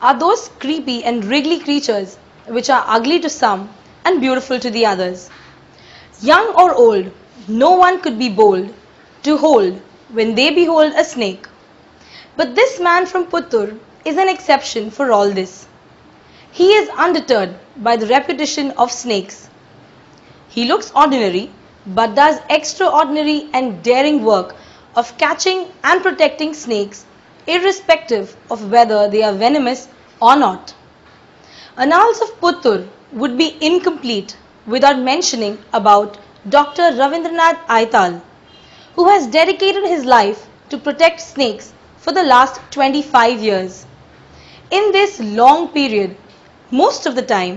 are those creepy and wriggly creatures which are ugly to some and beautiful to the others. Young or old, no one could be bold to hold when they behold a snake. But this man from Puttur is an exception for all this. He is undeterred by the repetition of snakes. He looks ordinary but does extraordinary and daring work of catching and protecting snakes irrespective of whether they are venomous or not. Annals of Puttur would be incomplete without mentioning about Dr. Ravindranath Aital, who has dedicated his life to protect snakes for the last 25 years. In this long period, most of the time,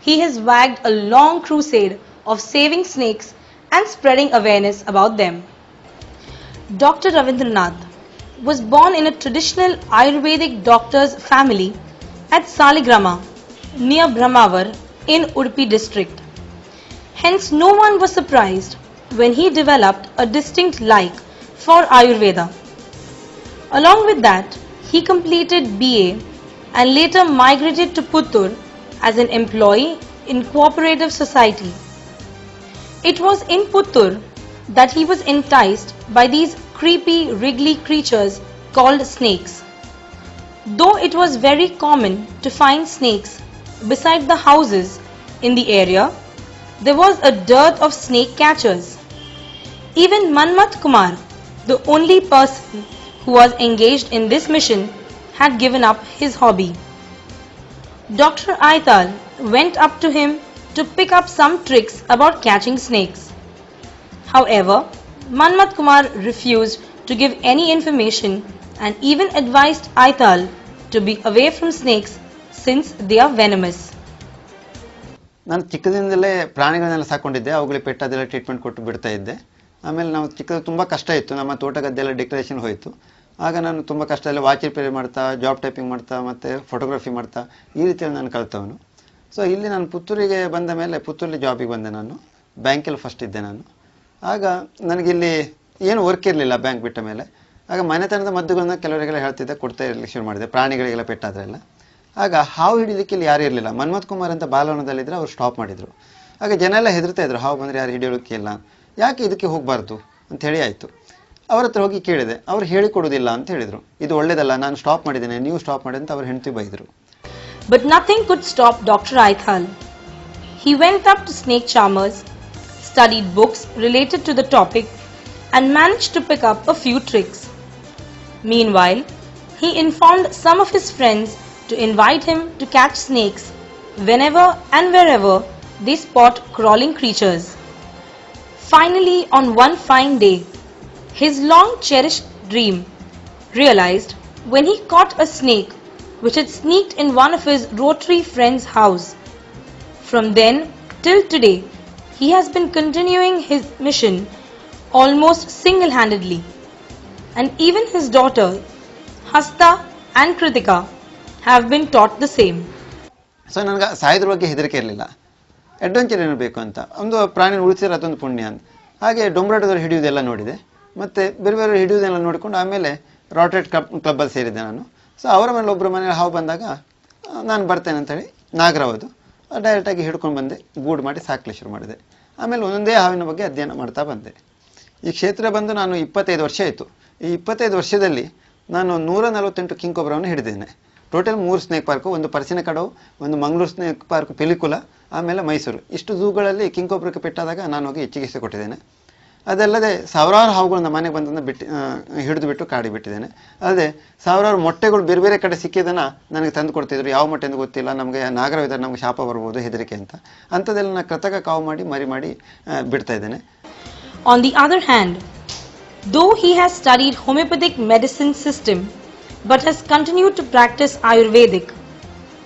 he has waged a long crusade of saving snakes and spreading awareness about them. Dr. Ravindranath was born in a traditional Ayurvedic doctor's family at Saligrama, near Brahmavar in Udupi district. Hence, no one was surprised when he developed a distinct like for Ayurveda. Along with that, he completed BA and later migrated to Puttur as an employee in cooperative society. It was in Puttur that he was enticed by these creepy, wriggly creatures called snakes. Though it was very common to find snakes beside the houses in the area, there was a dearth of snake catchers. Even Manmat Kumar, the only person who was engaged in this mission, had given up his hobby. Dr. Aital went up to him to pick up some tricks about catching snakes. However, Manmat Kumar refused to give any information and even advised Aital to be away from snakes since they are venomous. ನಾನು ಚಿಕ್ಕದಿಂದಲೇ ಪ್ರಾಣಿಗಳನ್ನೆಲ್ಲ ಸಾಕೊಂಡಿದ್ದೆ. ಅವುಗಳಿಗೆ ಪೆಟ್ಟದೆಲ್ಲ treatment ಕೊಟ್ಟು ಬಿಡ್ತಾ ಇದ್ದೆ. ಆಮೇಲೆ ನಾವು ಚಿಕ್ಕದು ತುಂಬ ಕಷ್ಟ ಇತ್ತು. ನಮ್ಮ ತೋಟ ಗದ್ದೆಲ್ಲ ಡಿಕ್ಲರೇಷನ್ ಹೋಯಿತು. ಆಗ ನಾನು ತುಂಬ ಕಷ್ಟದಲ್ಲಿ ವಾಚ್ ರಿಪೇರಿ ಮಾಡ್ತಾ, ಜಾಬ್ ಟೈಪಿಂಗ್ ಮಾಡ್ತಾ, ಮತ್ತು ಫೋಟೋಗ್ರಫಿ ಮಾಡ್ತಾ ಈ ರೀತಿಯಲ್ಲಿ ನಾನು ಕಲಿತವನು. ಸೊ ಇಲ್ಲಿ ನಾನು ಪುತ್ತೂರಿಗೆ ಬಂದ ಮೇಲೆ ಪುತ್ತೂರಲ್ಲಿ ಜಾಬಿಗೆ ಬಂದೆ. ನಾನು ಬ್ಯಾಂಕಲ್ಲಿ ಫಸ್ಟ್ ಇದ್ದೆ ನಾನು. ಆಗ ನನಗಿಲ್ಲಿ ಏನು ವರ್ಕ್ ಇರಲಿಲ್ಲ ಬ್ಯಾಂಕ್ ಬಿಟ್ಟ ಮೇಲೆ. ಆಗ ಮನೆತನದ ಮದ್ದುಗಳನ್ನ ಕೆಲವರಿಗೆಲ್ಲ ಹೇಳ್ತಿದ್ದೆ, ಕೊಡ್ತಾ ಇರಲಿಕ್ಕೆ ಶುರು ಮಾಡಿದೆ ಪ್ರಾಣಿಗಳಿಗೆಲ್ಲ ಪೆಟ್ಟಾದ್ರೆಲ್ಲ. ಆಗ ಹಾವು ಹಿಡಿಲಿಕ್ಕೆ ಇಲ್ಲಿ ಯಾರೂ ಇರಲಿಲ್ಲ. ಮನ್ಮಥ್ ಕುಮಾರ್ ಅಂತ ಬಾಲವನದಲ್ಲಿದ್ದರೆ ಅವ್ರು ಸ್ಟಾಪ್ ಮಾಡಿದರು. ಆಗ ಜನ ಎಲ್ಲ ಹೆದರ್ತಾ ಇದ್ರು, ಹಾವು ಬಂದರೆ ಯಾರು ಹಿಡಿಯೋಕ್ಕೆ ಇಲ್ಲ, ಯಾಕೆ ಇದಕ್ಕೆ ಹೋಗಬಾರ್ದು ಅಂಥೇಳಿ ಆಯಿತು. ಅವ್ರ ಹತ್ರ ಹೋಗಿ ಕೇಳಿದೆ. ಅವ್ರು ಹೇಳಿಕೊಡೋದಿಲ್ಲ ಅಂತ ಹೇಳಿದರು. ಇದು ಒಳ್ಳೇದಲ್ಲ, ನಾನು ಸ್ಟಾಪ್ ಮಾಡಿದ್ದೇನೆ, ನೀವು ಸ್ಟಾಪ್ ಮಾಡಿ ಅಂತ ಅವ್ರ ಹೆಂಡತಿ ಬೈದರು. But nothing could stop Dr. Aital. He went up to snake charmers, studied books related to the topic and managed to pick up a few tricks. Meanwhile, he informed some of his friends to invite him to catch snakes whenever and wherever they spot crawling creatures. Finally, on one fine day, his long cherished dream realized when he caught a snake which had sneaked in one of his Rotary friends' house. From then till today, he has been continuing his mission almost single-handedly, and even his daughter Hasta and Kritika have been taught the same. So ನನಗೆ ಸಾಯೋದ್ರ ಬಗ್ಗೆ ಹೆದರಿಕೆ ಇರಲಿಲ್ಲ. Adventure ಇರಬೇಕು ಅಂತ, ಒಂದು ಪ್ರಾಣಿನ ಉಳಿಸಿದ್ರೆ ಅದೊಂದು ಪುಣ್ಯ ಅಂತ. ಹಾಗೆ ಡೊಂಬರಾಟದವ್ರು ಹಿಡಿಯೋದೆಲ್ಲ ನೋಡಿದೆ, ಮತ್ತು ಬೇರೆ ಬೇರೆ ಹಿಡಿಯೋದೆಲ್ಲ ನೋಡಿಕೊಂಡು ಆಮೇಲೆ ರಾಟೆಟ್ ಕ್ಲಬ್ಬಲ್ಲಿ ಸೇರಿದ್ದೆ ನಾನು. ಸೊ ಅವರ ಮೇಲೆ ಒಬ್ಬರ ಮನೇಲಿ ಹಾವು ಬಂದಾಗ ನಾನು ಬರ್ತೇನೆ ಅಂತೇಳಿ ನಾಗರಾವದು ಡೈರೆಕ್ಟಾಗಿ ಹಿಡ್ಕೊಂಡು ಬಂದೆ, ಗೂಡು ಮಾಡಿ ಸಾಕಲಿಕ್ಕೆ ಶುರು ಮಾಡಿದೆ. ಆಮೇಲೆ ಒಂದೊಂದೇ ಹಾವಿನ ಬಗ್ಗೆ ಅಧ್ಯಯನ ಮಾಡ್ತಾ ಬಂದೆ. ಈ ಕ್ಷೇತ್ರ ಬಂದು ನಾನು 25 ವರ್ಷ ಆಯಿತು. ಈ 25 ವರ್ಷದಲ್ಲಿ ನಾನು 148 ಕಿಂಗ್ ಕೊಬ್ರಾವನ್ನು ಹಿಡಿದೇನೆ. ಟೋಟಲ್ 3 ಸ್ನೇಕ್ ಪಾರ್ಕು, ಒಂದು ಪರ್ಸಿನ ಕಡವು, ಒಂದು ಮಂಗಳೂರು ಸ್ನೇಕ್ ಪಾರ್ಕ್ ಪಿಲಿಕುಲ, ಆಮೇಲೆ ಮೈಸೂರು. ಇಷ್ಟು ಝೂಗಳಲ್ಲಿ ಕಿಂಗ್ ಕೊಬ್ರಕ್ಕೆ ಪೆಟ್ಟಾದಾಗ ನಾನು ಹೋಗಿ ಚಿಕಿತ್ಸೆ ಕೊಟ್ಟಿದ್ದೇನೆ. ಅದಲ್ಲದೆ ಸಾವಿರಾರು ಹಾವುಗಳನ್ನ ಮನೆಗೆ ಬಂದನ್ನು ಹಿಡಿದು ಬಿಟ್ಟು ಕಾಡಿ ಬಿಟ್ಟಿದ್ದೇನೆ. ಅಲ್ಲದೆ ಸಾವಿರಾರು ಮೊಟ್ಟೆಗಳು ಬೇರೆ ಬೇರೆ ಕಡೆ ಸಿಕ್ಕಿದ್ದನ್ನು ನನಗೆ ತಂದು ಕೊಡ್ತಿದ್ರು. ಯಾವ ಮೊಟ್ಟೆ ಅಂತ ಗೊತ್ತಿಲ್ಲ, ನಮಗೆ ನಾಗರವಿದ್ದಾರೆ, ನಮಗೆ ಶಾಪ ಬರ್ಬೋದು, ಹೆದರಿಕೆ ಅಂತ. ಅಂಥದ್ದೆಲ್ಲ ನಾನು ಕೃತಕ ಕಾವು ಮಾಡಿ ಮರಿ ಮಾಡಿ ಬಿಡ್ತಾ ಇದ್ದೇನೆ. On the other hand, though he has studied homeopathic medicine system but has continued to practice Ayurvedic,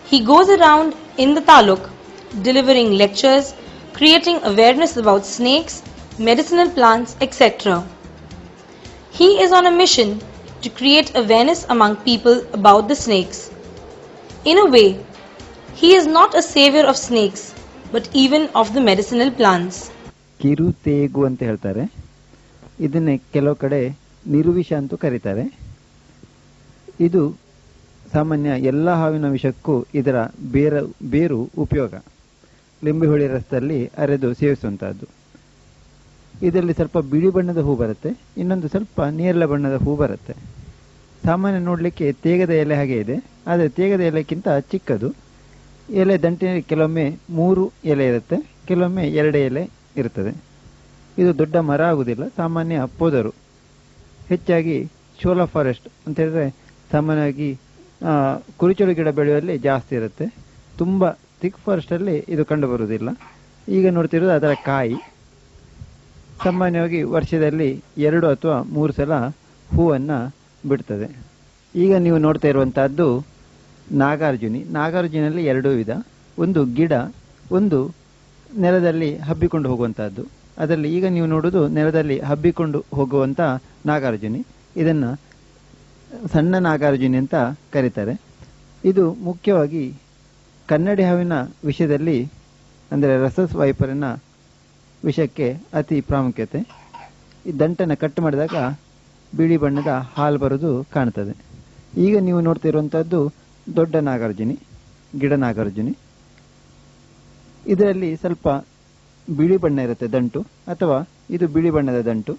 he goes around in the taluk delivering lectures, creating awareness about snakes, medicinal plants, etc. He is on a mission to create awareness among people about the snakes. In a way, he is not a savior of snakes, but even of the medicinal plants. ಕಿರುತೇಗು ಅಂತ ಹೇಳ್ತಾರೆ. ಇದನ್ನೇ ಕೆಲವು ಕಡೆ ನಿರುವಿಷ ಅಂತೂ ಕರೀತಾರೆ. ಇದು ಸಾಮಾನ್ಯ ಎಲ್ಲ ಹಾವಿನ ವಿಷಕ್ಕೂ ಇದರ ಬೇರು ಉಪಯೋಗ. ಲಿಂಬೆಹುಳಿ ರಸದಲ್ಲಿ ಅರೆದು ಸೇವಿಸುವಂತಹದ್ದು. ಇದರಲ್ಲಿ ಸ್ವಲ್ಪ ಬಿಳಿ ಬಣ್ಣದ ಹೂ ಬರುತ್ತೆ, ಇನ್ನೊಂದು ಸ್ವಲ್ಪ ನೇರಳೆ ಬಣ್ಣದ ಹೂ ಬರುತ್ತೆ. ಸಾಮಾನ್ಯ ನೋಡಲಿಕ್ಕೆ ತೇಗದ ಎಲೆ ಹಾಗೆ ಇದೆ, ಆದರೆ ತೇಗದ ಎಲೆಕ್ಕಿಂತ ಚಿಕ್ಕದು. ಎಲೆ ದಂಟಿನಲ್ಲಿ ಕೆಲವೊಮ್ಮೆ 3 ಎಲೆ ಇರುತ್ತೆ, ಕೆಲವೊಮ್ಮೆ 2 ಎಲೆ ಇರುತ್ತದೆ. ಇದು ದೊಡ್ಡ ಮರ ಆಗುವುದಿಲ್ಲ, ಸಾಮಾನ್ಯ ಪೊದರು. ಹೆಚ್ಚಾಗಿ ಶೋಲಾ ಫಾರೆಸ್ಟ್ ಅಂತ ಹೇಳಿದ್ರೆ ಸಾಮಾನ್ಯವಾಗಿ ಕುರುಚಲು ಗಿಡ ಬೆಳೆಯುವಲ್ಲಿ ಜಾಸ್ತಿ ಇರುತ್ತೆ. ತುಂಬ ಥಿಕ್ ಫಾರೆಸ್ಟಲ್ಲಿ ಇದು ಕಂಡುಬರುವುದಿಲ್ಲ. ಈಗ ನೋಡ್ತಿರೋದು ಅದರ ಕಾಯಿ. ಸಾಮಾನ್ಯವಾಗಿ ವರ್ಷದಲ್ಲಿ 2 ಅಥವಾ 3 ಸಲ ಹೂವನ್ನು ಬಿಡ್ತದೆ. ಈಗ ನೀವು ನೋಡ್ತಾ ಇರುವಂತಹದ್ದು ನಾಗಾರ್ಜುನಿ. ನಾಗಾರ್ಜುನಲ್ಲಿ 2 ವಿಧ, ಒಂದು ಗಿಡ, ಒಂದು ನೆಲದಲ್ಲಿ ಹಬ್ಬಿಕೊಂಡು ಹೋಗುವಂತಹದ್ದು. ಅದರಲ್ಲಿ ಈಗ ನೀವು ನೋಡುವುದು ನೆಲದಲ್ಲಿ ಹಬ್ಬಿಕೊಂಡು ಹೋಗುವಂತ ನಾಗಾರ್ಜುನಿ. ಇದನ್ನ ಸಣ್ಣ ನಾಗಾರ್ಜುನಿ ಅಂತ ಕರೀತಾರೆ. ಇದು ಮುಖ್ಯವಾಗಿ ಕನ್ನಡಿ ಹಾವಿನ ವಿಷಯದಲ್ಲಿ ಅಂದರೆ ರಸಸ್ ವೈಪರಿನ ವಿಷಕ್ಕೆ ಅತಿ ಪ್ರಾಮುಖ್ಯತೆ. ಈ ದಂಟನ್ನು ಕಟ್ ಮಾಡಿದಾಗ ಬಿಳಿ ಬಣ್ಣದ ಹಾಲು ಬರೋದು ಕಾಣ್ತದೆ. ಈಗ ನೀವು ನೋಡ್ತಿರುವಂತಹದ್ದು ದೊಡ್ಡ ನಾಗಾರ್ಜುನಿ, ಗಿಡ ನಾಗಾರ್ಜುನಿ. ಇದರಲ್ಲಿ ಸ್ವಲ್ಪ ಬಿಳಿ ಬಣ್ಣ ಇರುತ್ತೆ ದಂಟು, ಅಥವಾ ಇದು ಬಿಳಿ ಬಣ್ಣದ ದಂಟು.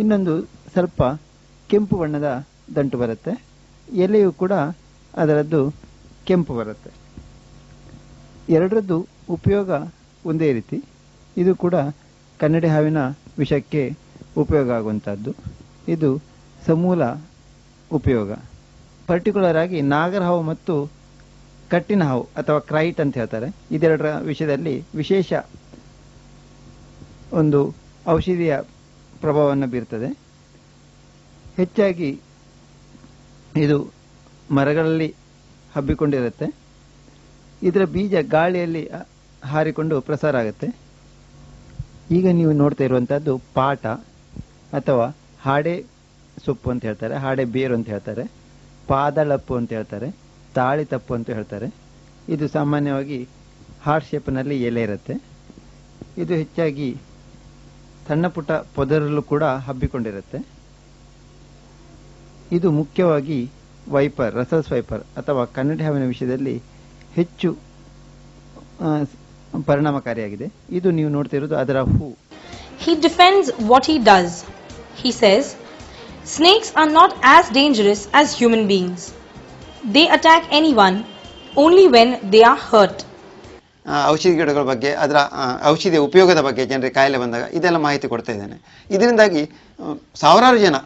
ಇನ್ನೊಂದು ಸ್ವಲ್ಪ ಕೆಂಪು ಬಣ್ಣದ ದಂಟು ಬರುತ್ತೆ. ಎಲೆಯು ಕೂಡ ಅದರದ್ದು ಕೆಂಪು ಬರುತ್ತೆ. ಎರಡರದ್ದು ಉಪಯೋಗ ಒಂದೇ ರೀತಿ. ಇದು ಕೂಡ ಕನ್ನಡಿ ಹಾವಿನ ವಿಷಕ್ಕೆ ಉಪಯೋಗ ಆಗುವಂತಹದ್ದು. ಇದು ಸಮೂಲ ಉಪಯೋಗ. ಪರ್ಟಿಕ್ಯುಲರ್ ಆಗಿ ನಾಗರ ಹಾವು ಮತ್ತು ಕಟ್ಟಿನ ಹಾವು ಅಥವಾ ಕ್ರೈಟ್ ಅಂತ ಹೇಳ್ತಾರೆ, ಇದೆರಡರ ವಿಷಯದಲ್ಲಿ ವಿಶೇಷ ಒಂದು ಔಷಧಿಯ ಪ್ರಭಾವವನ್ನು ಬೀರ್ತದೆ. ಹೆಚ್ಚಾಗಿ ಇದು ಮರಗಳಲ್ಲಿ ಹಬ್ಬಿಕೊಂಡಿರುತ್ತೆ. ಇದರ ಬೀಜ ಗಾಳಿಯಲ್ಲಿ ಹಾರಿಕೊಂಡು ಪ್ರಸಾರ ಆಗುತ್ತೆ. ಈಗ ನೀವು ನೋಡ್ತಾ ಇರುವಂತಹದ್ದು ಪಾಟ ಅಥವಾ ಹಾಡೆ ಸೊಪ್ಪು ಅಂತ ಹೇಳ್ತಾರೆ, ಹಾಡೆ ಬೇರು ಅಂತ ಹೇಳ್ತಾರೆ, ಪಾದಳಪ್ಪು ಅಂತ ಹೇಳ್ತಾರೆ, ತಾಳಿ ತಪ್ಪು ಅಂತ ಹೇಳ್ತಾರೆ. ಇದು ಸಾಮಾನ್ಯವಾಗಿ ಹಾರ್ಟ್ ಶೇಪ್ನಲ್ಲಿ ಎಲೆ ಇರುತ್ತೆ. ಇದು ಹೆಚ್ಚಾಗಿ ಸಣ್ಣ ಪುಟ್ಟ ಪೊದರಲ್ಲೂ ಕೂಡ ಹಬ್ಬಿಕೊಂಡಿರುತ್ತೆ. ಇದು ಮುಖ್ಯವಾಗಿ ವೈಪರ್, ರಸಸ್ ವೈಪರ್ ಅಥವಾ ಕನ್ನಡಿ ಹಾವಿನ ವಿಷಯದಲ್ಲಿ ಹೆಚ್ಚು ಪರಿಣಾಮಕಾರಿಯಾಗಿದೆ. ಇದು ನೀವು ನೋಡ್ತಿರೋದು ಅದರ ಹೂ. He defends what he does. He says, snakes are not as dangerous as human beings. They attack anyone only when they are hurt. ಔಷಧಿ ಗಿಡಗಳ ಬಗ್ಗೆ, ಅದರ ಔಷಧಿಯ ಉಪಯೋಗದ ಬಗ್ಗೆ ಜನರಿಗೆ ಕಾಯಿಲೆ ಬಂದಾಗ ಇದೆಲ್ಲ ಮಾಹಿತಿ ಕೊಡ್ತಾ ಇದ್ದೇನೆ. ಇದರಿಂದಾಗಿ ಸಾವಿರಾರು ಜನ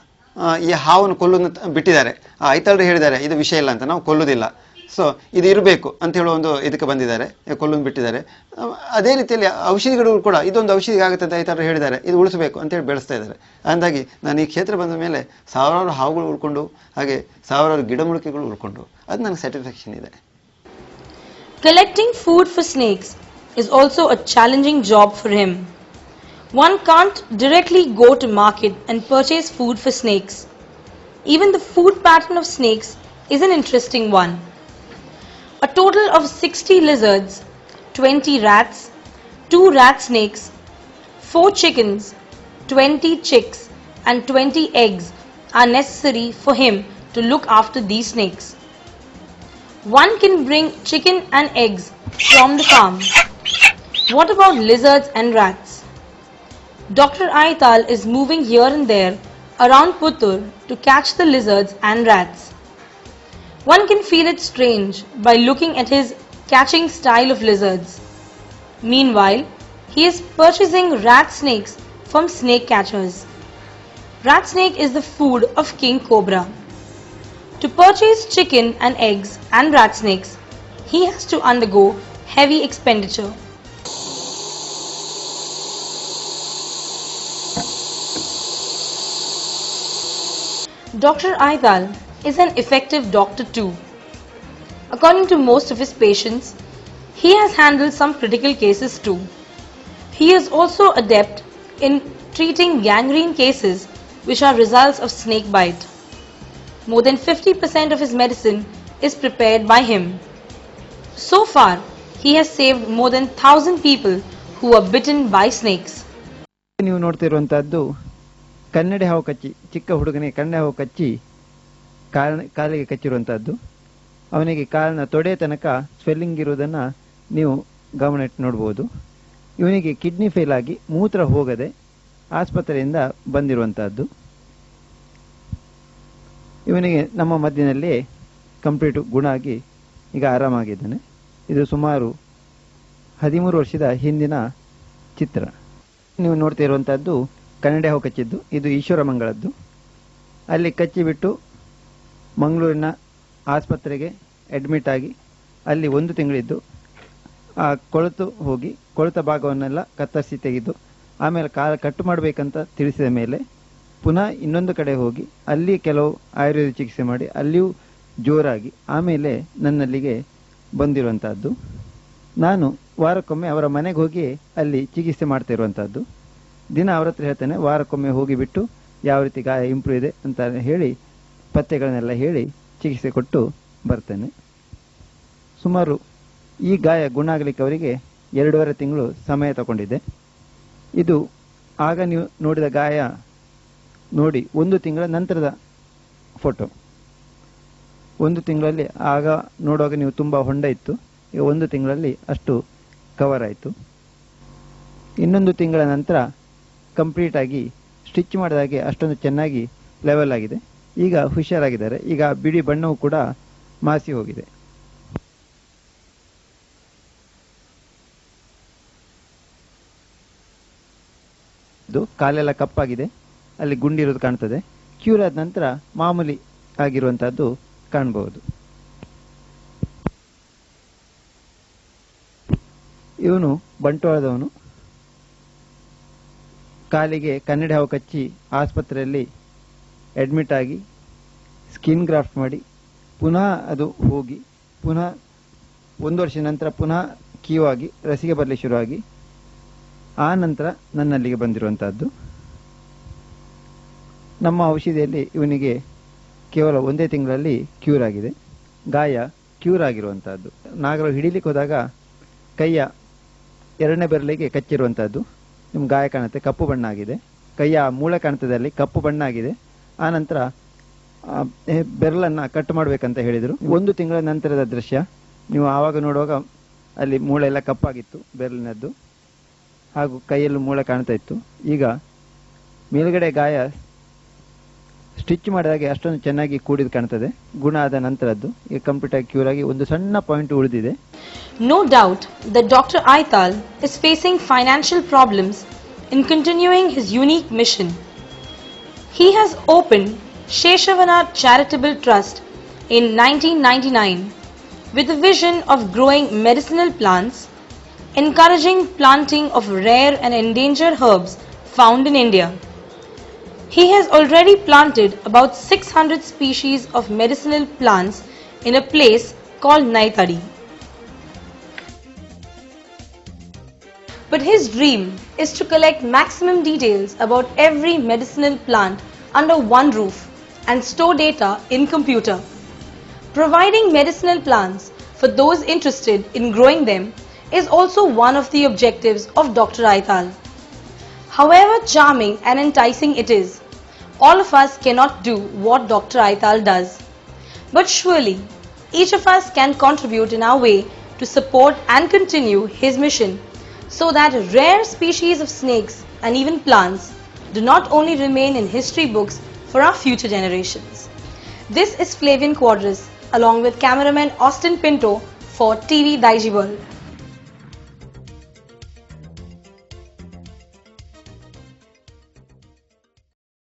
ಈ ಹಾವನ್ನು ಕೊಲ್ಲೋದನ್ನು ಬಿಟ್ಟಿದ್ದಾರೆ. ಐತಾಳರು ಹೇಳಿದ್ದಾರೆ ಇದು ವಿಷಯ ಇಲ್ಲ ಅಂತ, ನಾವು ಕೊಲ್ಲುವುದಿಲ್ಲ, ಸೊ ಇದು ಇರಬೇಕು ಅಂತ ಹೇಳೋ ಒಂದು ಇದಕ್ಕೆ ಬಂದಿದ್ದಾರೆ, ಕೊಲ್ಲೋದು ಬಿಟ್ಟಿದ್ದಾರೆ. ಅದೇ ರೀತಿಯಲ್ಲಿ ಔಷಧಿಗಳು ಕೂಡ ಇದೊಂದು ಔಷಧಿ ಆಗುತ್ತೆ ಅಂತ ಐತಾಳರು ಹೇಳಿದ್ದಾರೆ, ಇದು ಉಳಿಸಬೇಕು ಅಂತೇಳಿ ಬೆಳೆಸ್ತಾ ಇದ್ದಾರೆ. ಅಂದಾಗಿ ನಾನು ಈ ಕ್ಷೇತ್ರ ಬಂದ ಮೇಲೆ ಸಾವಿರಾರು ಹಾವುಗಳು ಉಳ್ಕೊಂಡು, ಹಾಗೆ ಸಾವಿರಾರು ಗಿಡಮೂಲಿಕೆಗಳು ಉಳ್ಕೊಂಡು, ಅದು ನನಗೆ ಸ್ಯಾಟಿಸ್ಫ್ಯಾಕ್ಷನ್ ಇದೆ. Collecting food for snakes is also a challenging job for him. One can't directly go to market and purchase food for snakes. Even the food pattern of snakes is an interesting one. A total of 60 lizards, 20 rats, 2 rat snakes, 4 chickens, 20 chicks and 20 eggs are necessary for him to look after these snakes. One can bring chicken and eggs from the farm. What about lizards and rats? Dr. Aital is moving here and there around Puttur to catch the lizards and rats. One can feel it strange by looking at his catching style of lizards. Meanwhile, he is purchasing rat snakes from snake catchers. Rat snake is the food of king cobra. To purchase chicken and eggs and rat snakes, he has to undergo heavy expenditure. Dr. Aital is an effective doctor too. According to most of his patients, he has handled some critical cases too. He is also adept in treating gangrene cases which are results of snake bite. More than 50% of his medicine is prepared by him. So far, he has saved more than 1,000 people who were bitten by snakes. ನೀವು ನೋಡ್ತಿರುವಂತಹದ್ದು ಕನ್ನಡಿ ಹಾವು ಕಚ್ಚಿ, ಚಿಕ್ಕ ಹುಡುಗನಿಗೆ ಕನ್ನಡಿ ಹಾವು ಕಚ್ಚಿ ಕಾಲಿಗೆ ಕಚ್ಚಿರುವಂತಹದ್ದು. ಅವನಿಗೆ ಕಾಲಿನ ತೊಡೆ ತನಕ ಸ್ವೆಲ್ಲಿಂಗ್ ಇರುವುದನ್ನು ನೀವು ಗಮನ ಇಟ್ಟು ನೋಡ್ಬೋದು. ಇವನಿಗೆ ಕಿಡ್ನಿ ಫೇಲ್ ಆಗಿ ಮೂತ್ರ ಹೋಗದೆ ಆಸ್ಪತ್ರೆಯಿಂದ ಬಂದಿರುವಂತಹದ್ದು. ಇವನಿಗೆ ನಮ್ಮ ಮಧ್ಯದಲ್ಲಿ ಕಂಪ್ಲೀಟ್ ಗುಣ ಆಗಿ ಈಗ ಆರಾಮಾಗಿದ್ದಾನೆ. ಇದು ಸುಮಾರು 13 ವರ್ಷದ ಹಿಂದಿನ ಚಿತ್ರ. ನೀವು ನೋಡ್ತಾ ಇರುವಂತಹದ್ದು ಕನ್ನಡಿ ಹಾವು ಕಚ್ಚಿದ್ದು. ಇದು ಈಶ್ವರಮಂಗಳದ್ದು. ಅಲ್ಲಿ ಕಚ್ಚಿಬಿಟ್ಟು ಮಂಗಳೂರಿನ ಆಸ್ಪತ್ರೆಗೆ ಅಡ್ಮಿಟ್ ಆಗಿ ಅಲ್ಲಿ 1 ತಿಂಗಳಿದ್ದು ಆ ಕೊಳೆತು ಹೋಗಿ ಕೊಳೆತ ಭಾಗವನ್ನೆಲ್ಲ ಕತ್ತರಿಸಿ ತೆಗೆದು ಆಮೇಲೆ ಕಟ್ಟು ಮಾಡಬೇಕಂತ ತಿಳಿಸಿದ ಮೇಲೆ ಪುನಃ ಇನ್ನೊಂದು ಕಡೆ ಹೋಗಿ ಅಲ್ಲಿ ಕೆಲವು ಆಯುರ್ವೇದ ಚಿಕಿತ್ಸೆ ಮಾಡಿ ಅಲ್ಲಿಯೂ ಜೋರಾಗಿ ಆಮೇಲೆ ನನ್ನಲ್ಲಿಗೆ ಬಂದಿರುವಂತಹದ್ದು. ನಾನು ವಾರಕ್ಕೊಮ್ಮೆ ಅವರ ಮನೆಗೆ ಹೋಗಿ ಅಲ್ಲಿ ಚಿಕಿತ್ಸೆ ಮಾಡ್ತಾ ಇರುವಂತಹದ್ದು. ದಿನ ಅವರ ಹತ್ರ ಹೇಳ್ತೇನೆ, ವಾರಕ್ಕೊಮ್ಮೆ ಹೋಗಿಬಿಟ್ಟು ಯಾವ ರೀತಿ ಗಾಯ ಇಂಪ್ರೂವ್ ಇದೆ ಅಂತ ಹೇಳಿ ಪಥ್ಯಗಳನ್ನೆಲ್ಲ ಹೇಳಿ ಚಿಕಿತ್ಸೆ ಕೊಟ್ಟು ಬರ್ತೇನೆ. ಸುಮಾರು ಈ ಗಾಯ ಗುಣ ಆಗಲಿಕ್ಕೆ ಅವರಿಗೆ 2.5 ತಿಂಗಳು ಸಮಯ ತಗೊಂಡಿದೆ. ಇದು ಆಗ ನೀವು ನೋಡಿದ ಗಾಯ ನೋಡಿ 1 ತಿಂಗಳ ನಂತರದ ಫೋಟೋ. 1 ತಿಂಗಳಲ್ಲಿ ಆಗ ನೋಡುವಾಗ ನೀವು ತುಂಬ ಹೊಂಡ ಇತ್ತು, ಈಗ 1 ತಿಂಗಳಲ್ಲಿ ಅಷ್ಟು ಕವರ್ ಆಯಿತು. ಇನ್ನೊಂದು ತಿಂಗಳ ನಂತರ ಕಂಪ್ಲೀಟ್ ಆಗಿ ಸ್ಟಿಚ್ ಮಾಡಿದಾಗೆ ಅಷ್ಟೊಂದು ಚೆನ್ನಾಗಿ ಲೆವೆಲ್ ಆಗಿದೆ. ಈಗ ಹುಷಾರಾಗಿದ್ದಾರೆ. ಈಗ ಬಿಳಿ ಬಣ್ಣವೂ ಕೂಡ ಮಾಸಿ ಹೋಗಿದೆ. ಕಾಲೆಲ್ಲ ಕಪ್ಪಾಗಿದೆ, ಅಲ್ಲಿ ಗುಂಡಿರೋದು ಕಾಣ್ತದೆ. ಕ್ಯೂರ್ ಆದ ನಂತರ ಮಾಮೂಲಿ ಆಗಿರುವಂತಹದ್ದು ಕಾಣಬಹುದು. ಇವನು ಬಂಟ್ವಾಳದವನು. ಕಾಲಿಗೆ ಕನ್ನಡಿ ಹಾವು ಕಚ್ಚಿ ಆಸ್ಪತ್ರೆಯಲ್ಲಿ ಅಡ್ಮಿಟ್ ಆಗಿ ಸ್ಕಿನ್ ಗ್ರಾಫ್ಟ್ ಮಾಡಿ ಪುನಃ ಅದು ಹೋಗಿ ಪುನಃ 1 ವರ್ಷದ ನಂತರ ಪುನಃ ಕ್ಯೂ ಆಗಿ ರಸಿಗೆ ಬರಲಿ ಶುರುವಾಗಿ ಆ ನಂತರ ನನ್ನಲ್ಲಿಗೆ ಬಂದಿರುವಂತಹದ್ದು. ನಮ್ಮ ಔಷಧಿಯಲ್ಲಿ ಇವನಿಗೆ ಕೇವಲ 1 ತಿಂಗಳಲ್ಲಿ ಕ್ಯೂರ್ ಆಗಿದೆ. ಗಾಯ ಕ್ಯೂರ್ ಆಗಿರುವಂತಹದ್ದು. ನಾಗರು ಹಿಡಿಲಿಕ್ಕೆ ಹೋದಾಗ ಕೈಯ 2ನೇ ಬೆರಳಿಗೆ ಕಚ್ಚಿರುವಂತಹದ್ದು. ನಿಮ್ಗೆ ಗಾಯ ಕಾಣುತ್ತೆ, ಕಪ್ಪು ಬಣ್ಣ ಆಗಿದೆ. ಕೈಯ ಮೂಳೆ ಕಾಣ್ತದಲ್ಲಿ ಕಪ್ಪು ಬಣ್ಣ ಆಗಿದೆ. ಆ ನಂತರ ಬೆರಳನ್ನ ಕಟ್ ಮಾಡಬೇಕಂತ ಹೇಳಿದರು. 1 ತಿಂಗಳ ನಂತರದ ದೃಶ್ಯ ನೀವು ಆವಾಗ ನೋಡುವಾಗ ಅಲ್ಲಿ ಮೂಳೆ ಎಲ್ಲ ಕಪ್ಪಾಗಿತ್ತು ಬೆರಳಿನದ್ದು, ಹಾಗೂ ಕೈಯಲ್ಲೂ ಮೂಳೆ ಕಾಣ್ತಾ ಇತ್ತು. ಈಗ ಮೇಲ್ಗಡೆ ಗಾಯ ಸ್ಟಿಚ್ ಮಾಡಿದಾಗೆ ಅಷ್ಟೊಂದು ಚೆನ್ನಾಗಿ ಕೂಡಿದ್ದು ಕಾಣ್ತದೆ. ಗುಣ ಆದ ನಂತರದ್ದು ಈಗ ಕಂಪ್ಲೀಟ್ ಆಗಿ ಕ್ಯೂರ್ ಆಗಿ ಒಂದು ಸಣ್ಣ ಪಾಯಿಂಟ್ ಉಳಿದಿದೆ. No doubt that Dr. Aital is facing financial problems in continuing his unique mission. He has opened Sheshavana Charitable Trust in 1999 with a vision of growing medicinal plants, encouraging planting of rare and endangered herbs found in India. He has already planted about 600 species of medicinal plants in a place called Naitadi. But his dream is to collect maximum details about every medicinal plant under one roof and store data in computer. Providing medicinal plants for those interested in growing them is also one of the objectives of Dr. Aital. However charming and enticing it is, all of us cannot do what Dr. Aital does. But surely, each of us can contribute in our way to support and continue his mission so that rare species of snakes and even plants do not only remain in history books for our future generations. This is Flavian Quadras along with cameraman Austin Pinto for TV Daiji World.